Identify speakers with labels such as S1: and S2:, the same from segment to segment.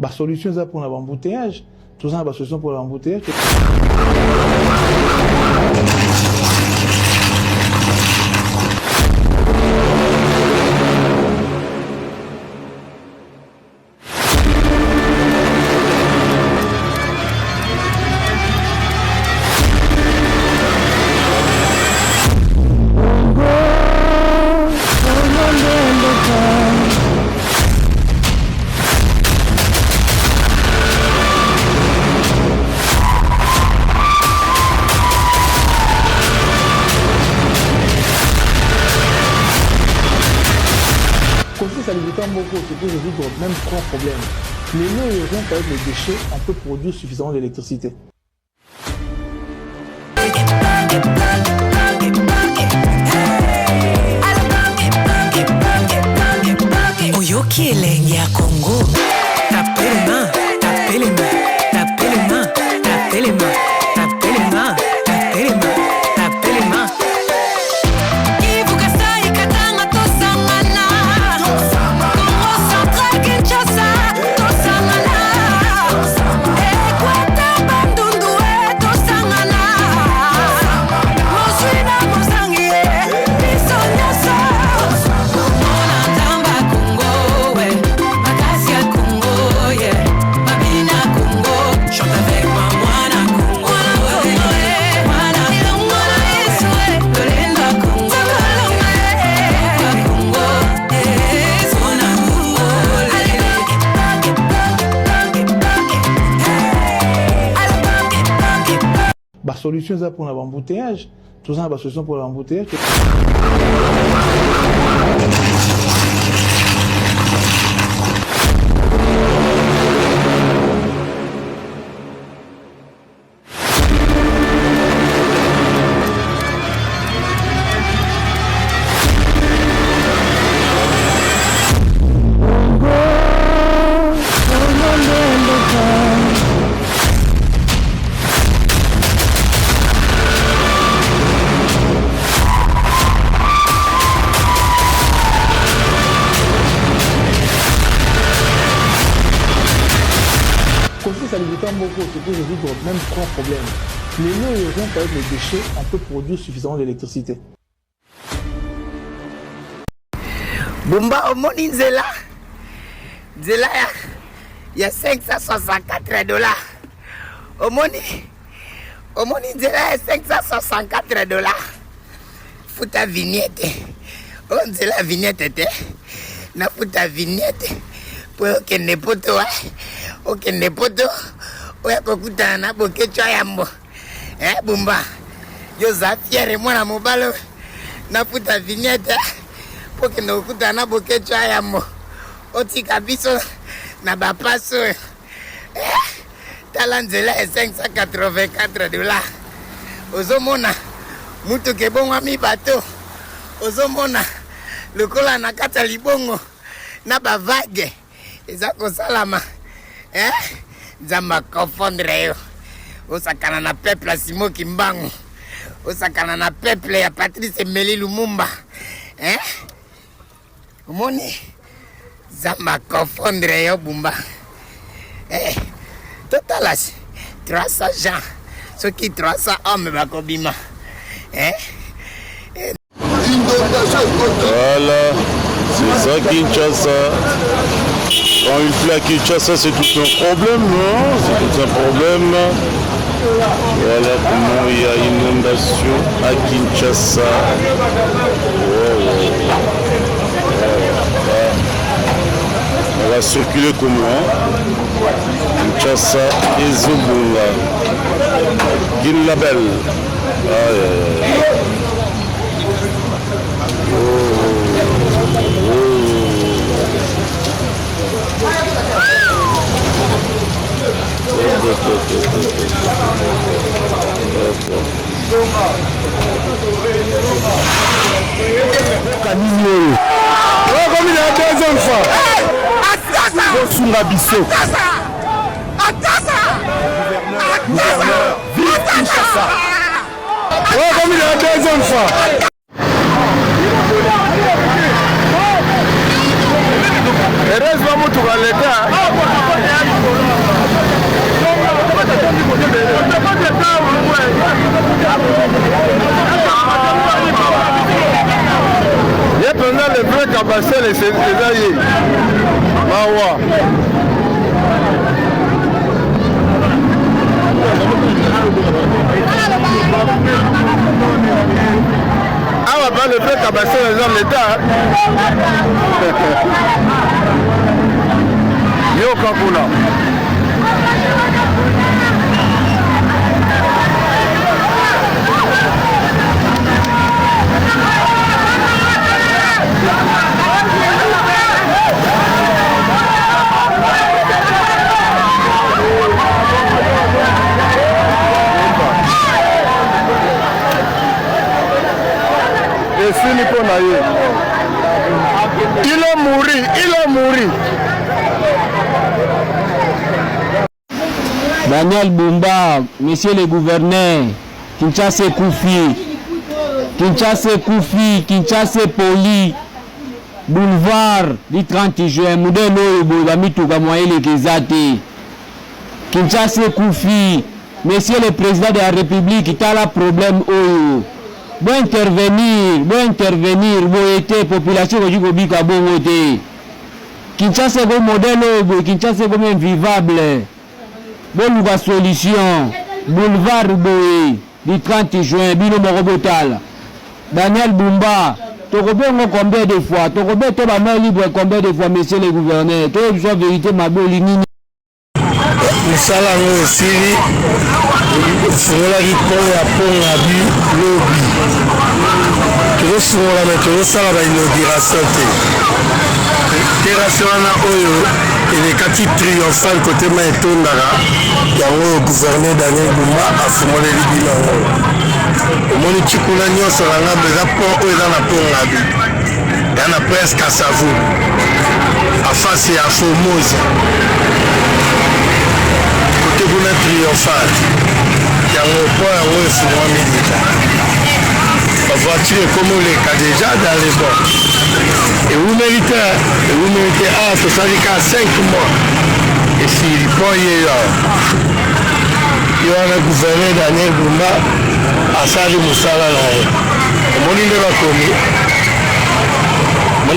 S1: solution ça pour l'embouteillage. Tout ça, la solution pour l'embouteillage. Ça limite beaucoup, c'est pour résoudre même trois problèmes. Les lieux urgents avec les déchets, on peut produire suffisamment d'électricité.
S2: Oyoki elengi ya Congo. Tapez les mains, tapez les mains, tapez les mains, tapez les mains, tapez les mains, tapez les mains, tapez les mains.
S1: Solution ça pour l'embouteillage. Tout ça, la solution pour l'embouteillage. Ça limite beaucoup, c'est pour résoudre même trois problèmes. Les lieux urgents avec les déchets, on peut produire suffisamment d'électricité.
S3: Bumba omoni nzela ya $564. Omoni nzela ya $564. Futa vignette. On nzela vignette te. Na futa vignette. Pour que ne poto okende poto oya kokutana na bokecho yambo Bumba yo za fiere mwana mobalo nafuta vignette pokende kokutana na bokecho yambo otika biso na bapaso tala nzela ya $584. Ozomona mutu kebongwa mi bato, ozomona lokola na kata libongo na bavage eza kosalama Nzamba confondre yo. Osakana na peuple Simo Kimbangu. Osakana na peuple ya Patrice Emery Lumumba. Omoni Nzamba confondre yo Bumba. Totalas 300 gens. Ceux qui 300 hommes bakobima.
S4: Voilà, c'est ça Kinshasa. Quand il plaît à Kinshasa, c'est tout un problème, non? C'est tout un problème. Voilà comment il y a une inondation à Kinshasa. On va circuler comment? Kinshasa et Zobunga. Guinlabel.
S5: Comme il y a deux enfants. Gouverneur, vive Kinshasa. Comme il y a deux enfants. Heureusement, tu vas l'État. Kabasele c'est ça. Mawa. Ah va pas le fait Kabasele les hommes l'État. Yo Kakuna. Il a mouru.
S6: Daniel Bumba, monsieur le gouverneur, Kinshasa Koufi, Poli, boulevard du 30 juin, modèle Bolamituka Moyele Kezate, Kinshasa Koufi, monsieur le président de la République, qui a le problème Oyo. Bon intervenir, bon été, population qui a bon été. Kinshasa comme modèle, Kinshasa comme invivable. Bon la solution. Boulevard Boé, du 30 juin, Bino Morobotal. Daniel Bumba, tu combien de fois, tu combien de main libre combien de fois, monsieur le gouverneur, tu as besoin de vérité, ma bonne ligne.
S5: Nous allons aussi, sur la riposte à Pont-Abi, lobby. Nous sommes là, mais nous sommes à l'inauguration. Terrasse Oyo, et les quartiers triomphal côté Maïtondara, qui a le gouverneur Daniel Bumba a formé les bilans. Mon Chikula Nyos, on a besoin de dans la Pont-Abi. Il y en a presque à Savou, à face et à Formose. Côté Bouna triomphal, il y a un point à Oyo sur moi militaire. La voiture est comme les cas déjà dans les bords. Et vous méritez ça dit qu'à 5 mois. Et si il y a un gouverneur Daniel Bumba à Sali Moussala là. Mon île va commis. Mon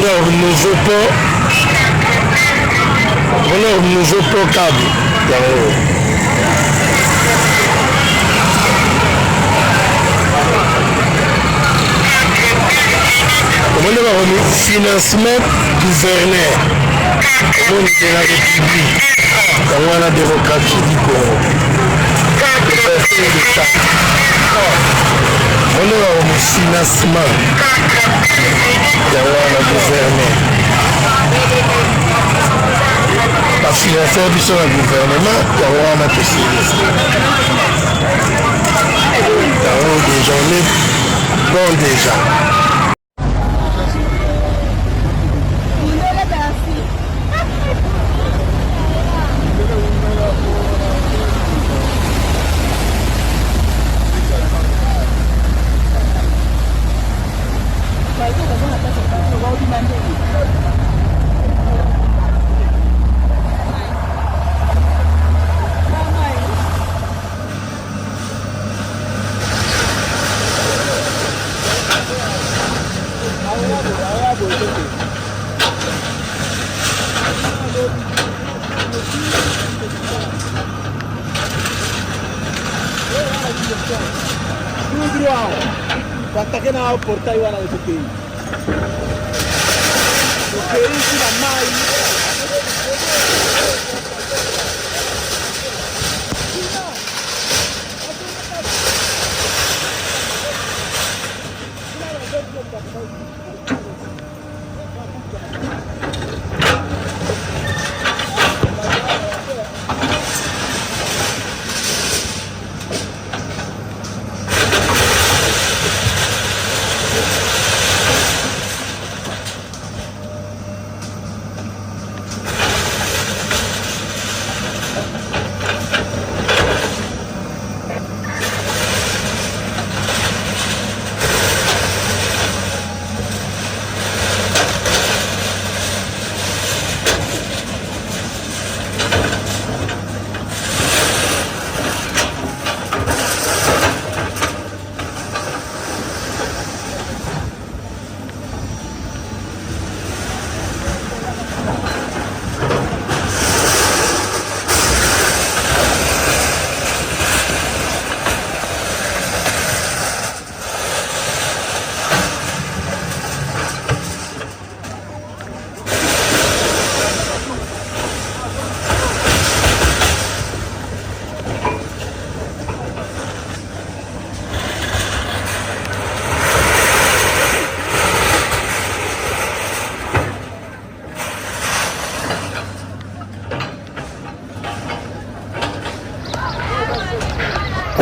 S5: nouveau pot câble. Financement gouverneur au niveau de la République, dans la démocratie du Congo. On est au financement dans la gouverneur. La financement du gouvernement, dans la possibilité. Dans des journées, bon déjà.
S1: Ataque na porta igual a de Toquei. Toquei na mai.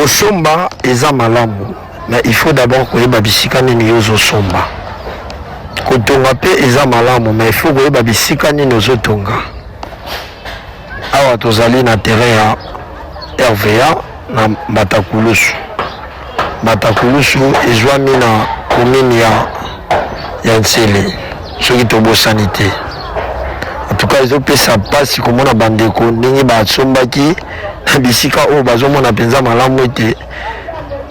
S5: Kosomba eza malamu, mais il faut d'abord koyeba bisika nini yozosomba. Kotonga pe eza malamu, mais il faut koyeba bisika nini ozotonga. Awa tozali na terrain ya RVA na Batakulusu. Batakulusu ezwami na commune ya Nsele, soki tobosani te. En tout cas ezopesa pasi komona bandeko ndenge basombaki na bisika oyo bazomona mpenza malamu ete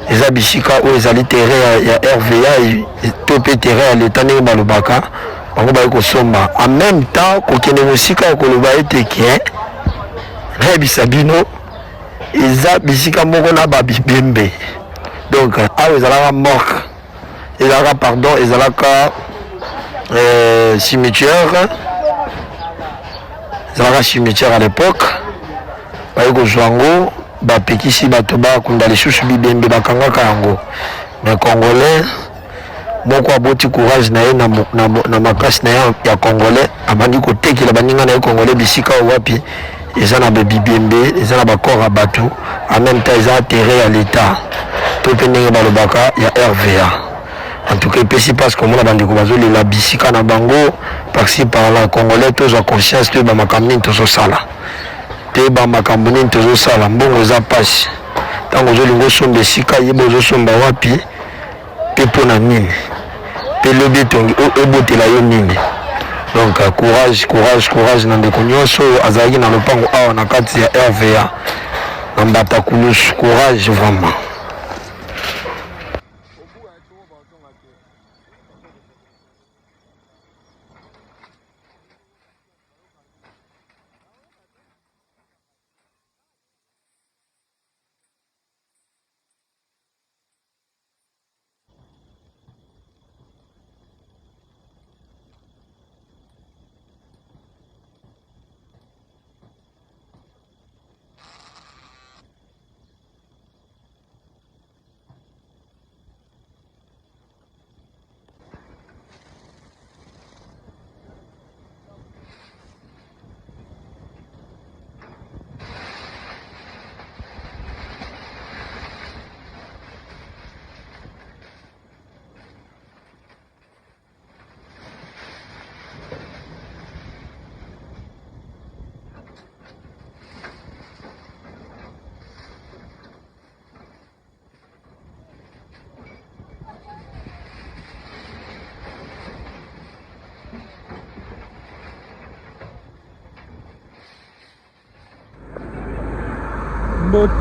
S5: eza bisika oyo ezali terrain ya RVA to pe terrain ya leta ndenge balobaka bango baye kosomba. En même temps kokende mosika ya koloba ete ke nayebisa bino eza bisika moko na babibembe. Donc awa ezalaka morgue, ezalaka pardon, ezalaka cimetière, ezalaka cimetière à l'époque. Baye kozwa yango bapekisi bato bakunda lisusu bibembe bakangaka yango. Mais congolais moko aboti courage na ye na makasi na ye ya congolais abandi kotekela baninga na ye congolais bisika wapi eza na bibembe, eza na bakor ya bato, en même temps eza terrain ya l'état to pe ndenge balobaka ya RVA. En tout cas epesi parce que mona bandeko bazolela bisika na bango par-ci par-là. Congolais tozwa conscience te bamakambo nini tozosala te bamakambo nini tozosala, mbongo eza pasi. Ntango ozolinga osomba esika yeba ozosomba wapi pe mpona nini pe lobi etongi ebotela yo nini. Donc courage na ndeko nyonso oyo azalaki na lopango awa na kati ya RVA na Batakulusu. Courage vraiment.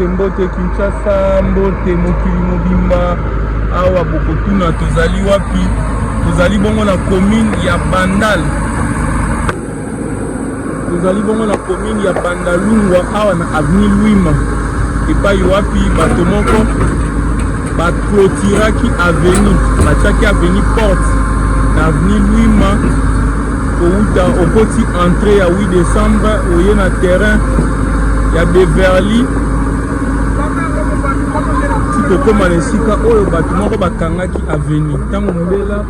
S7: Mbote Kinshasa, mbote mokili mobimba. Awa bokotuna tozali wapi? Tozali bongo na commune ya Bandal. Tozali bongo na commune ya Bandalungwa awa na avenue Louima. Epai wapi bato moko baclotiraki avenue, batiaki avenue porte na avenue Louima. Outa okoti entrée ya 8 décembre oye na terrain ya Beverly. Tokoma na esika oyo bato moko bakangaki avenue. Ntango mbela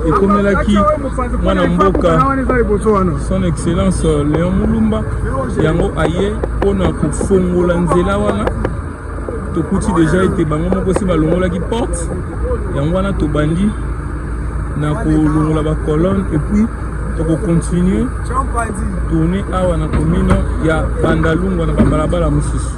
S7: ekomelaki mwana mboka son excellence Léon Mulumba yango aye mpona kofongola nzela wana. Tokuti deja ete bango moko si balongolaki porte yango wana tobandi na kolongola bacolonne et puis tokokontinue tourner awa na commune ya Bandalungwa na babalabala mosusu.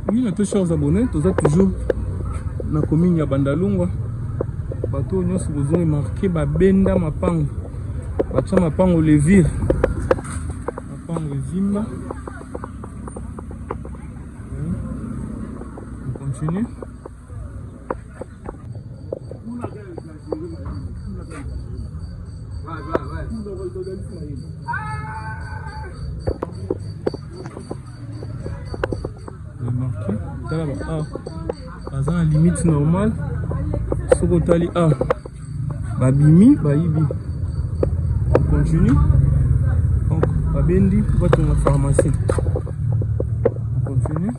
S7: Oui, mes chers abonnés, vous êtes toujours na commune ya Bandalungwa bato nyonso bozongi marqué babenda mapango batia mapango levire mapango ezimba. On continue. Dans la limite normale, ce qu'on t'a dit, babimi, baibi. On continue. Donc, babendi, va dans la pharmacie. On continue.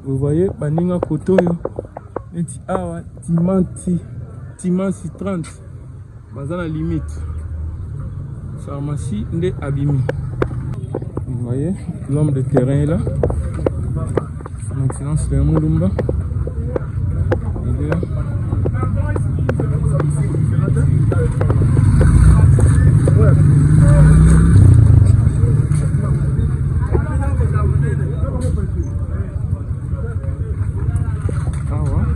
S7: Vous voyez, baninga kotoyo, neti awa, timanti 30. Dans la limite. Pharmacie, nde abimi. Vous voyez, l'homme de terrain est là. Son Excellence Léon Moulumba. Il est là. Ah ouais.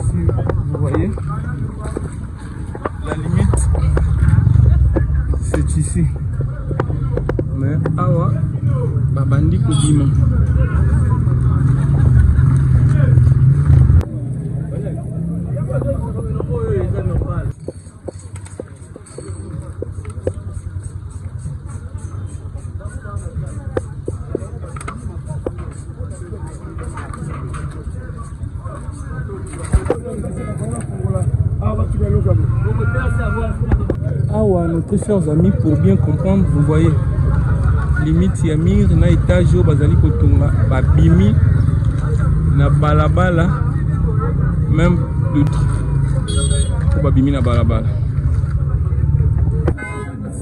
S7: Si vous voyez, la limite, c'est ici. Mais ah ouais, babandi kodima. Awa, nos très chers amis, pour bien comprendre, vous voyez, limite yamir na étage au bazali kotonga babimi na balabala, même d'autres pour babimi na balabala.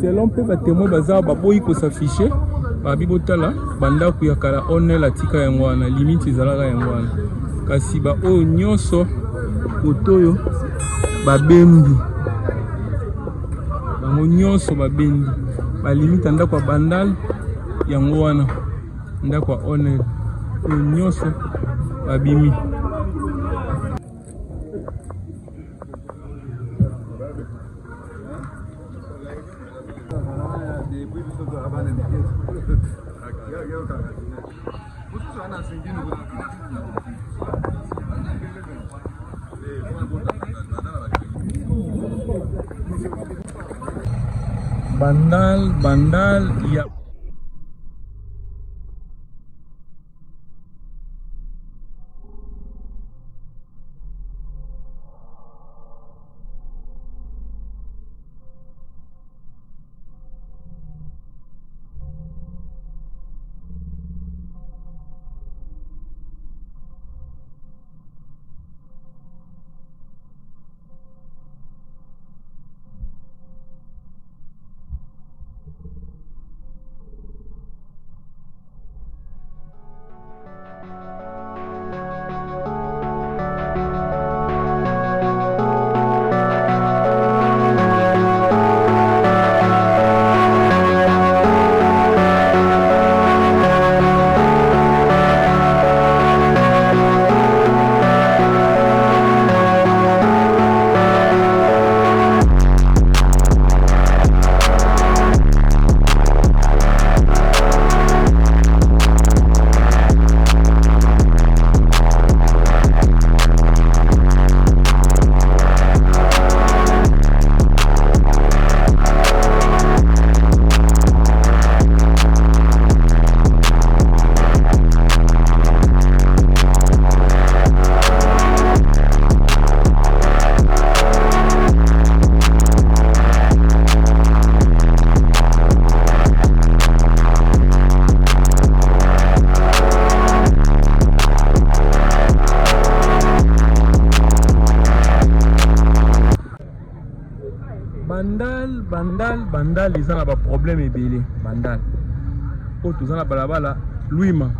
S7: Selon peu ba témoin bazar baboyi ko s'afficher babi botala banda ku yakala onel atika yangwana limite ezalaka yangwana kasi ba o nyonso kotoyo babendi bango nyonso babendi balimite ndako bandal yango wana ndako onel o nyonso babimi. Bandal ya bandal ils ont un problème ebele bandal o tozana balabala luima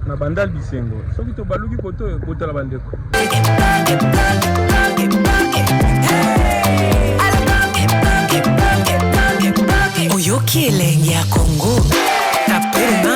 S7: na bandal bisengo soki to baluki koto botala bandeko
S2: Oyoki elenge ya Congo tapelema